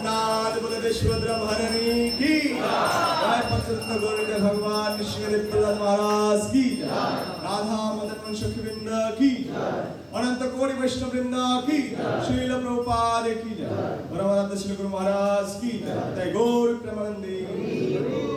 जगन्नाथ बलदेव सुभद्रा महारानी की जय पंचरत्न गौरीदेव भगवान नृसिंहदेव प्रहलाद महाराज की राधा मदन मोहन सखी वृंद की अनंत कोटि वैष्णव वृंद की श्रील प्रभुपाद की जय परमानंद श्री गुरु महाराज की जय गौर प्रेमानंदी